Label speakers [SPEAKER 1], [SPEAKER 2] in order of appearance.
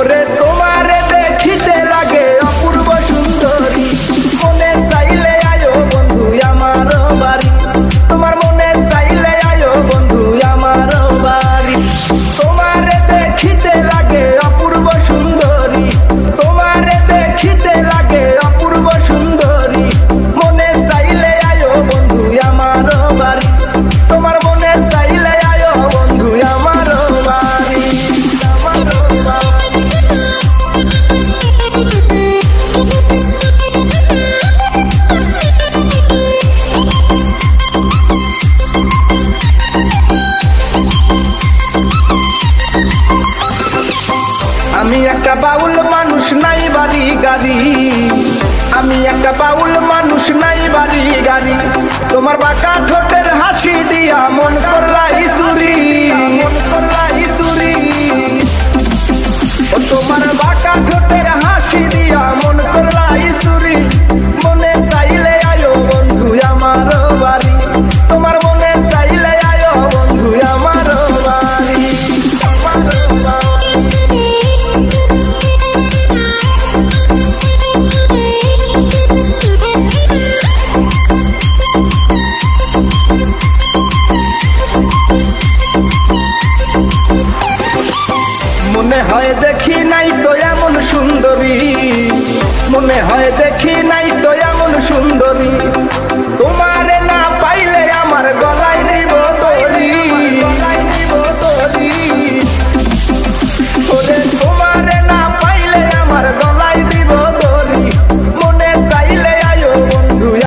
[SPEAKER 1] ওরে তোমারে দেখিতে লাগে অপূর্ব সুন্দরী, মনে চাইলে আয়ো বন্ধু আমার বাড়ি, তোমার মনে চাইলে আয়ো বন্ধু আমার বাড়ি। তোমারে দেখিতে লাগে অপূর্ব সুন্দরী, তোমারে দেখিতে লাগে অপূর্ব সুন্দরী, মনে চাইলে আয়ো বন্ধু আমার বাড়ি, তোমার মনে চাইলে আয়ো বন্ধু আমার বাড়ি, আমার বাড়ি। আমি একটা বাউল মানুষ নাই বাড়ি গাড়ি, আমি একটা বাউল মানুষ নাই বাড়ি গাড়ি, তোমার বাঁকা ঠোঁটের হাসি দিয়া মন করলাই চুরি, মন করলাই চুরি। ও তোমার বাঁকা ঠোঁটের হাসি দিয়া মন করলাই চুরি, মনে চাইলে আয়ো বন্ধু আমার বাড়ি, তোমার মনে চাইলে আয়ো বন্ধু আমার বাড়ি, আমার বাড়ি। মনে হয় দেখি নাই তো এমন সুন্দরী, মনে হয় দেখি নাই তো এমন সুন্দরী,